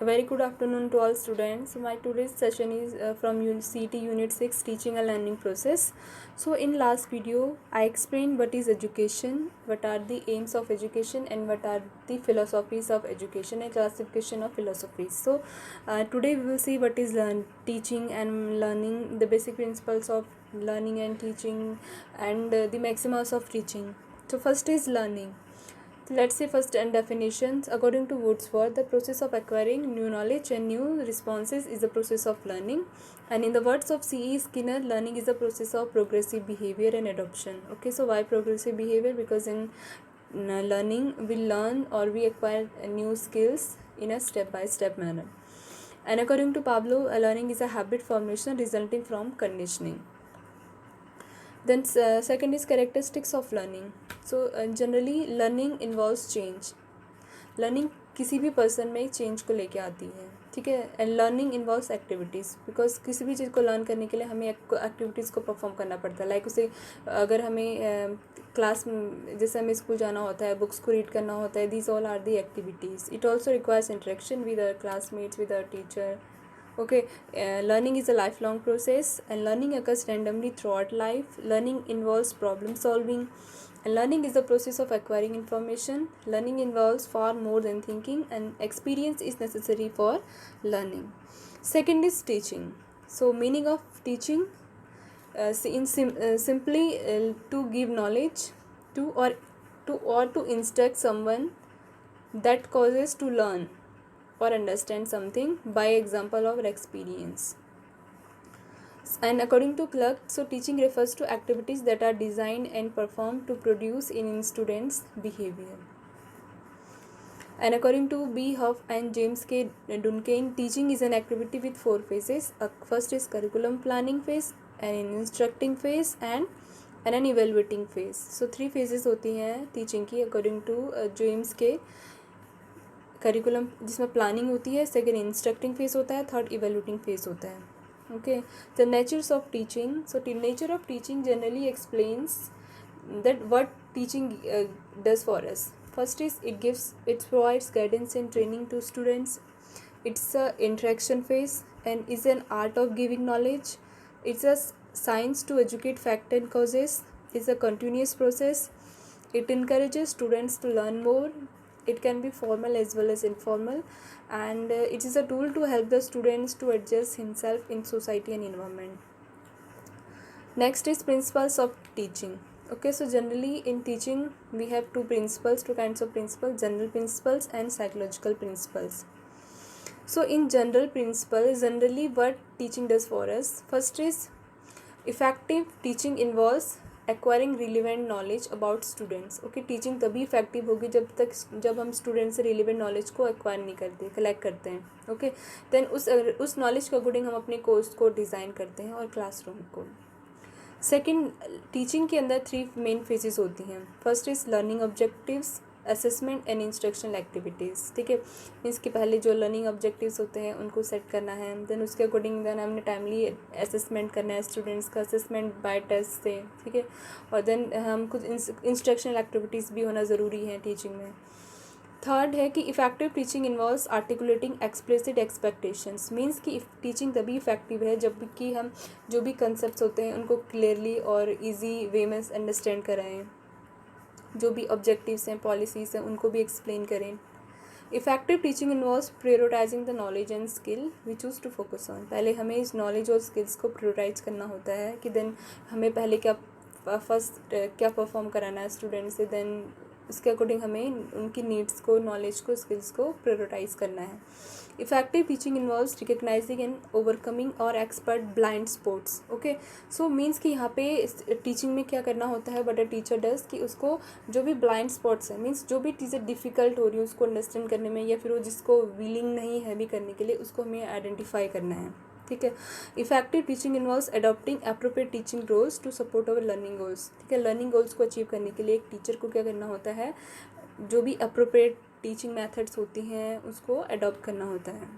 A very good afternoon to all students. My today's session is from CET Unit 6 Teaching and Learning Process. So in last video I explained what is education, what are the aims of education and what are the philosophies of education and classification of philosophies. So today we will see what is teaching and learning, the basic principles of learning and teaching and the maximas of teaching. So first is learning. Let's see first and definitions. According to Wordsworth, the process of acquiring new knowledge and new responses is the process of learning. And in the words of C.E. Skinner, learning is the process of progressive behavior and adoption. Okay, so why progressive behavior? Because in learning, we learn or we acquire new skills in a step-by-step manner. And according to Pablo, learning is a habit formation resulting from conditioning. Then second is characteristics of learning. So generally learning involves change. Learning किसी भी person में change को लेके आती है, ठीक है. And learning involves activities, because किसी भी चीज़ को लर्न करने के लिए हमें एक्टिविटीज़ को परफॉर्म करना पड़ता है. लाइक उसे अगर हमें क्लास जैसे हमें स्कूल जाना होता है, बुक्स को रीड करना होता है, these all are the activities. It also requires interaction with our classmates, with our teacher. Okay, learning is a lifelong process and learning occurs randomly throughout life. Learning involves problem solving and learning is the process of acquiring information. Learning involves far more than thinking and experience is necessary for learning. Second is teaching. So meaning of teaching, simply to give knowledge to instruct someone that causes to learn or understand something by example or experience. And according to Clark, so teaching refers to activities that are designed and performed to produce in students behavior. And according to B. Huff and James K. Duncan, teaching is an activity with 4 phases. First is curriculum planning phase, an instructing phase and an evaluating phase. So 3 phases होती हैं teaching की according to James K. Curriculum जिसमें planning होती है, second instructing phase होता है, third evaluating phase होता है. Okay, the natures of teaching. So nature of teaching generally explains that what teaching does for us. First is it provides guidance and training to students. It's a interaction phase and is an art of giving knowledge. It's a science to educate fact and causes. It's a continuous process. It encourages students to learn more. It can be formal as well as informal, and it is a tool to help the students to adjust himself in society and environment. Next is principles of teaching. Okay, so generally in teaching we have two kinds of principles: general principles and psychological principles. So in general principles, generally what teaching does for us, first is effective teaching involves acquiring relevant knowledge about students. Okay, teaching तभी effective होगी जब हम student से relevant knowledge को acquire नहीं करते, collect करते हैं. ओके, देन उस नॉलेज के अकॉर्डिंग हम अपने कोर्स को डिज़ाइन करते हैं और क्लासरूम को. सेकेंड, टीचिंग के अंदर 3 मेन फेजेस होती हैं. First is learning objectives, assessment and instructional activities. ठीक है, मीन्स कि पहले जो लर्निंग ऑब्जेक्टिव्स होते हैं उनको सेट करना है, देन उसके अकॉर्डिंग देन हमने टाइमली असेसमेंट करना है स्टूडेंट्स का, असेसमेंट बाय टेस्ट से. ठीक है, और देन हम कुछ इंस्ट्रक्शनल एक्टिविटीज़ भी होना ज़रूरी है टीचिंग में. थर्ड है कि effective teaching involves articulating explicit expectations. Means कि टीचिंग तभी इफेक्टिव है जब कि हम जो भी कंसेप्ट होते हैं उनको क्लियरली और ईजी वे में अंडरस्टैंड कराएँ, जो भी ऑब्जेक्टिव्स हैं, पॉलिसीज़ हैं, उनको भी एक्सप्लेन करें. Effective teaching involves prioritising the knowledge and skill we choose to focus on. पहले हमें इस नॉलेज और स्किल्स को प्रायोरिटाइज करना होता है कि देन हमें पहले क्या परफॉर्म कराना है स्टूडेंट से, देन उसके अकॉर्डिंग हमें उनकी नीड्स को, नॉलेज को, स्किल्स को प्रायोरिटाइज करना है. Effective teaching involves recognizing and overcoming our expert blind spots. Okay, so means कि यहाँ पे टीचिंग में क्या करना होता है, बट अ टीचर डज, कि उसको जो भी ब्लाइंड स्पॉट्स हैं, मीन्स जो भी चीज़ें डिफ़िकल्ट हो रही है उसको अंडरस्टैंड करने में, या फिर वो जिसको विलिंग नहीं है भी करने के लिए, उसको हमें आइडेंटिफाई करना है. ठीक है. Effective teaching involves adopting appropriate teaching roles to support our learning goals. ठीक है, लर्निंग गोल्स को अचीव करने के लिए एक टीचर को क्या करना होता है, जो भी अप्रोप्रिएट टीचिंग मेथड्स होती हैं उसको अडॉप्ट करना होता है.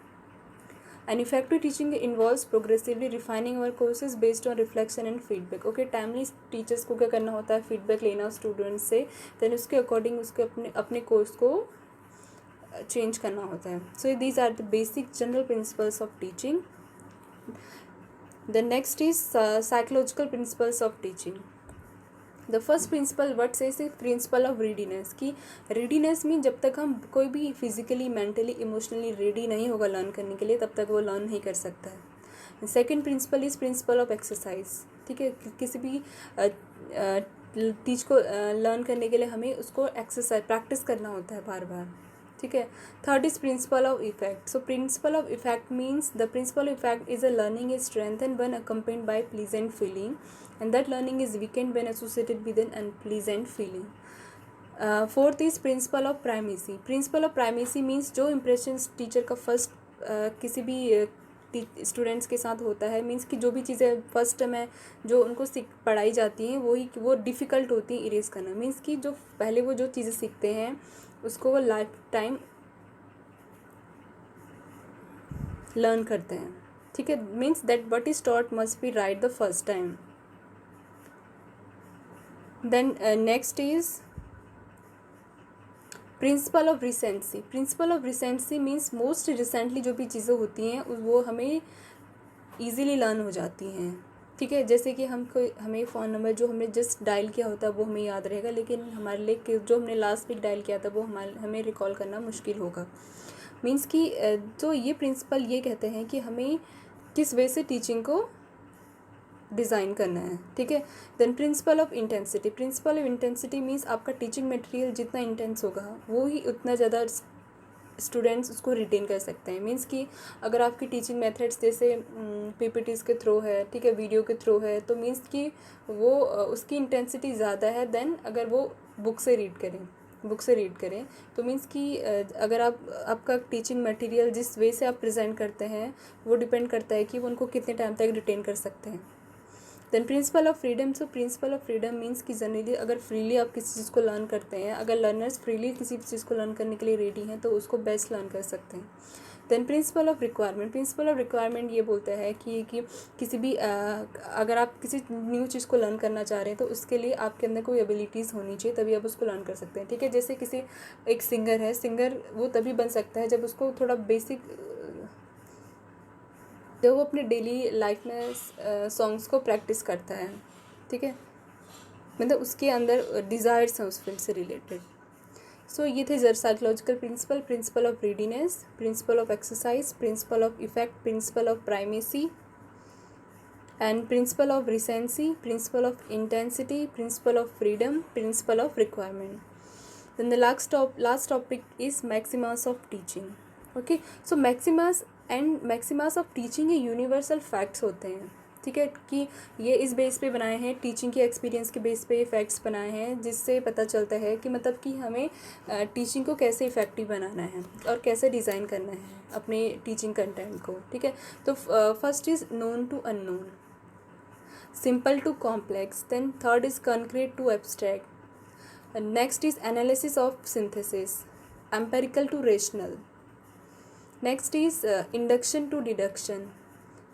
And effective teaching involves progressively refining our courses based on reflection and feedback. Okay, timely teachers को क्या करना होता है, फीडबैक लेना स्टूडेंट्स से, देन उसके अकॉर्डिंग उसके अपने कोर्स को चेंज करना होता है. So these are the basic general principles of teaching. The next is psychological principles of teaching. The first principle what says is principle of readiness. कि रेडीनेस मीन जब तक हम कोई भी फिजिकली मेंटली इमोशनली रेडी नहीं होगा learn करने के लिए तब तक वो लर्न नहीं कर सकता है. Second principle is principle of exercise. ठीक है, किसी भी चीज़ को लर्न करने के लिए हमें उसको एक्सरसाइज प्रैक्टिस करना होता है बार बार. ठीक है. Third is principle of effect. So principle of effect means the principle of effect is a learning is strength and one accompanied by pleasant feeling and that learning is weakened when associated with an unpleasant feeling. Fourth is principle of primacy. Principle of primacy means जो impressions teacher का first किसी भी students के साथ होता है, means कि जो भी चीज़ें फर्स्ट में जो उनको पढ़ाई जाती हैं वो डिफ़िकल्ट होती है इरेज करना. मीन्स कि जो पहले वो जो चीज़ें सीखते हैं उसको वो लाइफ टाइम लर्न करते हैं. ठीक है, means that what is taught must be right the first time. Then next is principal of recency. Principle of recency means most recently जो भी चीज़ें होती हैं वो हमें ईजीली लर्न हो जाती हैं. ठीक है, जैसे कि हमें फ़ोन नंबर जो हमने जस्ट डायल किया होता है वो हमें याद रहेगा, लेकिन हमारे लिए जो हमने लास्ट वीक डायल किया था वो हमें रिकॉल करना मुश्किल होगा. मीन्स कि जो ये प्रिंसिपल ये कहते हैं कि हमें किस वे से टीचिंग को डिज़ाइन करना है. ठीक है. Then principle of intensity. Principle of intensity means आपका टीचिंग मटेरियल जितना इंटेंस होगा वो ही उतना ज़्यादा स्टूडेंट्स उसको रिटेन कर सकते हैं. मीन्स कि अगर आपकी टीचिंग मेथड्स जैसे पीपीटीज़ के थ्रू है, ठीक है, वीडियो के थ्रू है, तो मीन्स कि वो उसकी इंटेंसिटी ज़्यादा है देन अगर वो बुक से रीड करें. तो मीन्स कि अगर आपका टीचिंग मटेरियल जिस वे से आप प्रेजेंट करते हैं वो डिपेंड करता है कि वो उनको कितने टाइम तक रिटेन कर सकते हैं. Then principle of freedom. So principle of freedom means कि जनरली अगर फ्रीली आप किसी चीज़ को लर्न करते हैं, अगर लर्नर्स फ्रीली किसी चीज़ को लर्न करने के लिए रेडी हैं तो उसको बेस्ट लर्न कर सकते हैं. Then principle of requirement. Principle of requirement ये बोलता है कि किसी भी अगर आप किसी न्यू चीज़ को लर्न करना चाह रहे हैं तो उसके लिए आपके अंदर कोई एबिलिटीज़ होनी चाहिए तभी आप उसको लर्न कर सकते हैं. ठीक है, जैसे किसी एक सिंगर वो तभी बन सकता है जब उसको थोड़ा बेसिक जब वो अपने डेली लाइफ में सॉन्ग्स को प्रैक्टिस करता है. ठीक है, मतलब उसके अंदर डिज़ायर्स हैं उस फील्ड से रिलेटेड. सो ये थे psychological principle of readiness, principle of exercise, principle of effect, principle of primacy and principle of recency, principle of intensity, principle of freedom, principle of requirement. Then the last topic is maxims of teaching. Okay, so maxims of teaching ये universal facts होते हैं. ठीक है, कि ये इस base पे बनाए हैं, टीचिंग के एक्सपीरियंस के बेस पे फैक्ट्स बनाए हैं जिससे पता चलता है कि मतलब कि हमें टीचिंग को कैसे इफ़ेक्टिव बनाना है और कैसे डिज़ाइन करना है अपने टीचिंग कंटेंट को. ठीक है, तो first is known to unknown, simple to complex, then third is concrete to abstract, next is analysis of synthesis, empirical to rational, next is induction to deduction,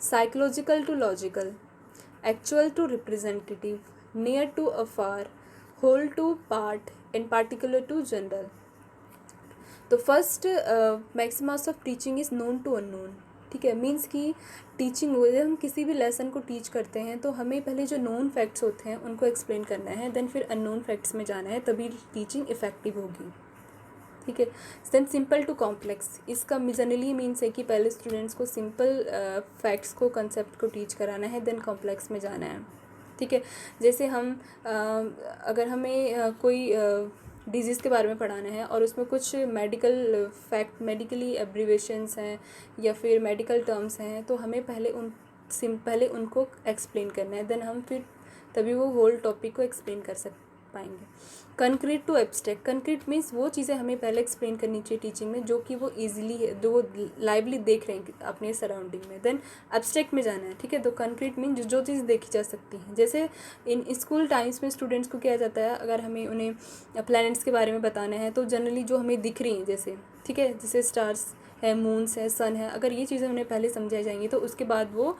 psychological to logical, actual to representative, near to afar, whole to part, and particular to general. तो first maxims of teaching is known to unknown. ठीक है, means कि teaching जब हम किसी भी lesson को teach करते हैं तो हमें पहले जो नोन फैक्ट्स होते हैं उनको एक्सप्लेन करना है, देन फिर अननोन फैक्ट्स में जाना है, तभी टीचिंग इफ़ेक्टिव होगी. ठीक है. देन सिंपल टू कॉम्प्लेक्स, इसका जनरली मीन्स है कि पहले स्टूडेंट्स को सिंपल फैक्ट्स को कंसेप्ट को टीच कराना है, देन कॉम्प्लेक्स में जाना है. ठीक है, जैसे हम अगर हमें कोई डिजीज़ के बारे में पढ़ाना है और उसमें कुछ मेडिकली एब्रीवेशंस हैं या फिर मेडिकल टर्म्स हैं तो हमें पहले उनको एक्सप्लेन करना है, देन हम फिर तभी वो होल टॉपिक को एक्सप्लेन कर पाएंगे. Concrete to abstract. Concrete means वो चीज़ें हमें पहले एक्सप्लेन करनी चाहिए टीचिंग में जो कि वो ईजिली है, जो वो लाइवली देख रहे हैं अपने सराउंडिंग में, देन एब्स्ट्रैक्ट में जाना है. ठीक है, तो कंक्रीट मीन्स जो चीज़ देखी जा सकती है. जैसे इन स्कूल टाइम्स में स्टूडेंट्स को किया जाता है, अगर हमें उन्हें प्लैनेट्स के बारे में बताना है तो जनरली जो हमें दिख रही हैं जैसे, ठीक है, जैसे स्टार्स है, मून्स है, सन है, अगर ये चीज़ें उन्हें पहले समझाई जाएंगी तो उसके बाद वो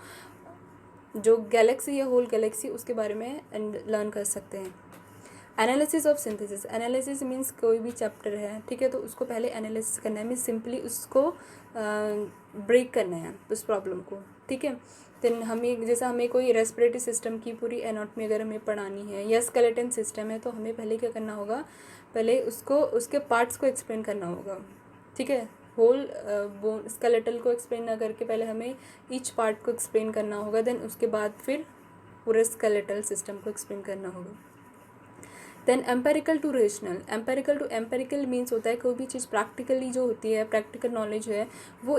जो गैलेक्सी या होल गैलेक्सी उसके बारे में लर्न कर सकते हैं. Analysis of synthesis, analysis means कोई भी चैप्टर है, ठीक है, तो उसको पहले एनालिसिस करना है, मीन्स सिंपली उसको ब्रेक करना है उस प्रॉब्लम को, ठीक है। देन हमें जैसा हमें कोई रेस्पिरेटरी सिस्टम की पूरी एनाटॉमी अगर हमें पढ़ानी है या स्केलेटन सिस्टम है, तो हमें पहले क्या करना होगा, पहले उसको उसके पार्ट्स को एक्सप्लेन करना होगा, ठीक है। होल बोन स्केलेटल को एक्सप्लेन ना करके पहले हमें ईच पार्ट को एक्सप्लेन करना होगा, देन उसके बाद फिर पूरे स्केलेटल सिस्टम को एक्सप्लेन करना होगा। Then empirical to rational, empirical to empirical means होता है कोई भी चीज़ प्रैक्टिकली जो होती है, प्रैक्टिकल नॉलेज है, वो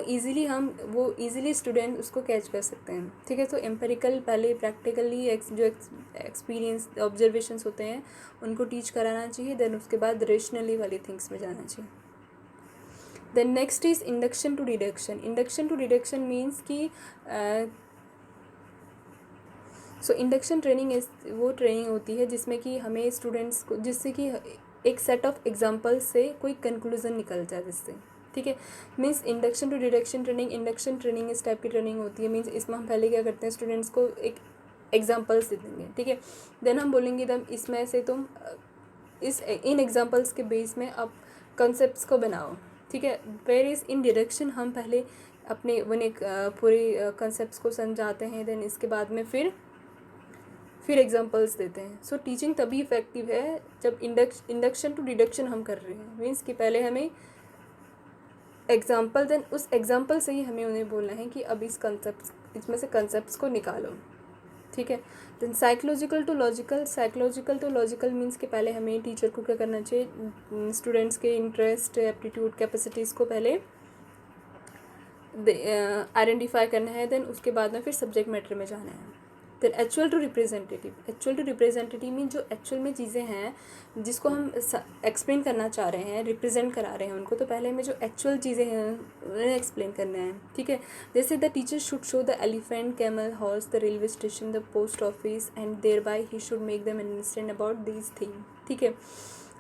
ईजिली स्टूडेंट उसको कैच कर सकते हैं, ठीक है। तो एम्पेरिकल पहले प्रैक्टिकली जो एक्सपीरियंस ऑब्जर्वेशंस होते हैं उनको टीच कराना चाहिए, देन उसके बाद रेशनली वाली थिंग्स में जाना चाहिए। Then next is induction to deduction, induction to deduction means कि सो इंडक्शन ट्रेनिंग वो ट्रेनिंग होती है जिसमें कि हमें स्टूडेंट्स को, जिससे कि एक सेट ऑफ एग्जांपल से कोई कंक्लूजन निकल जाए जिससे, ठीक है। Means induction to deduction training, induction training इस टाइप की ट्रेनिंग होती है, मीन्स इसमें हम पहले क्या करते हैं, स्टूडेंट्स को एक एग्जाम्पल्स दे देंगे, ठीक है। देन हम बोलेंगे तुम इसमें से तुम इन एग्जाम्पल्स के बेस में अब कॉन्सेप्ट्स को बनाओ, ठीक है। वेयर इज़ इन डिडक्शन हम पहले अपने पूरे कॉन्सेप्ट्स को समझाते हैं, देन इसके बाद में फिर एग्जांपल्स देते हैं। सो टीचिंग तभी इफेक्टिव है जब इंडक्शन टू डिडक्शन हम कर रहे हैं, मीन्स कि पहले हमें एग्जांपल, देन उस एग्जांपल से ही हमें उन्हें बोलना है कि अब इसमें से कंसेप्ट्स को निकालो, ठीक है। Then psychological to logical, psychological to logical means कि पहले हमें टीचर को क्या करना चाहिए, स्टूडेंट्स के इंटरेस्ट, एप्टीट्यूड, कैपेसिटीज़ को पहले आइडेंटिफाई करना है, देन उसके बाद में फिर सब्जेक्ट मैटर में जाना है। Then actual to representative, actual to representative mean जो एक्चुअल में चीज़ें हैं जिसको हम एक्सप्लेन करना चाह रहे हैं, रिप्रेजेंट करा रहे हैं उनको, तो पहले हमें जो एक्चुअल चीज़ें हैं उन्हें एक्सप्लेन करना है, ठीक है। जैसे the teacher should show the elephant, camel, horse, the railway station, the post office and thereby he should make them understand about these thing, ठीक है।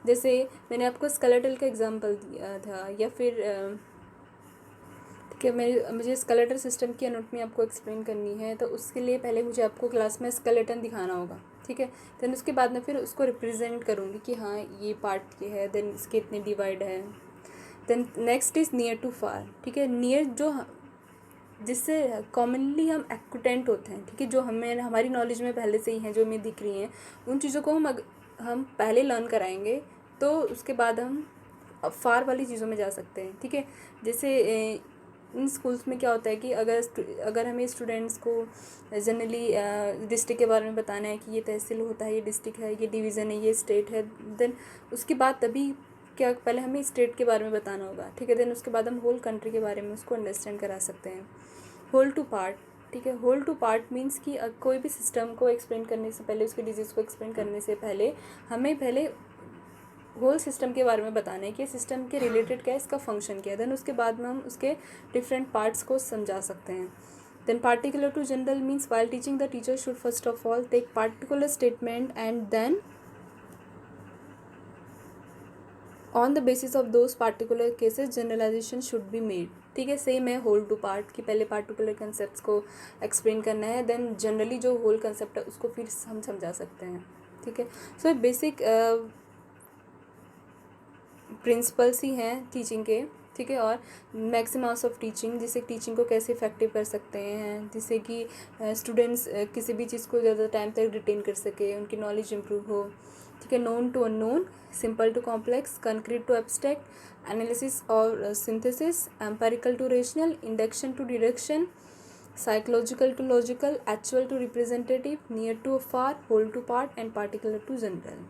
जैसे मैंने आपको स्केलेटल का एग्जाम्पल दिया था, या फिर कि मुझे स्केलेटल सिस्टम की एनाटॉमी आपको एक्सप्लेन करनी है, तो उसके लिए पहले मुझे आपको क्लास में स्केलेटन दिखाना होगा, ठीक है। देन उसके बाद में फिर उसको रिप्रेजेंट करूँगी कि हाँ ये पार्ट ये है, देन इसके इतने डिवाइड है। Then next is near to far, ठीक है। नियर जो जिससे कॉमनली हम एक्विटेंट होते हैं, ठीक है, जो हमारी नॉलेज में पहले से ही हैं, जो हमें दिख रही हैं, उन चीज़ों को हम पहले लर्न कराएंगे, तो उसके बाद हम फार वाली चीज़ों में जा सकते हैं, ठीक है। जैसे इन स्कूल्स में क्या होता है कि अगर हमें स्टूडेंट्स को जनरली डिस्ट्रिक्ट के बारे में बताना है कि ये तहसील होता है, ये डिस्ट्रिक्ट है, ये डिवीज़न है, ये स्टेट है, देन उसके बाद तभी क्या पहले हमें स्टेट के बारे में बताना होगा, ठीक है। देन उसके बाद हम होल कंट्री के बारे में उसको अंडरस्टैंड करा सकते हैं। होल टू पार्ट, ठीक है। होल टू पार्ट मीन्स कि कोई भी सिस्टम को एक्सप्लेन करने से पहले, उसके डिजीज़ को एक्सप्लेन करने से पहले हमें पहले होल सिस्टम के बारे में बताना है कि सिस्टम के रिलेटेड क्या है, इसका फंक्शन क्या है, देन उसके बाद में हम उसके डिफरेंट पार्ट्स को समझा सकते हैं। Then particular to general means while teaching the teacher should first of all take particular statement and then on the basis of those particular cases generalisation should be made, ठीक है। Same है whole to part कि पहले particular concept को explain करना है, then generally जो whole concept है उसको फिर हम समझा सकते हैं, ठीक है। सो बेसिक प्रिंसिपल्स ही हैं टीचिंग के, ठीक है। और मैक्सिमम्स ऑफ टीचिंग, जिससे टीचिंग को कैसे इफेक्टिव कर सकते हैं, जिससे कि स्टूडेंट्स किसी भी चीज़ को ज़्यादा टाइम तक रिटेन कर सके, उनकी नॉलेज इंप्रूव हो, ठीक है। Known to unknown, simple to complex, concrete to abstract, analysis और synthesis, empirical to rational, induction to deduction, psychological to logical, actual to representative, near to far, whole to part and particular to general.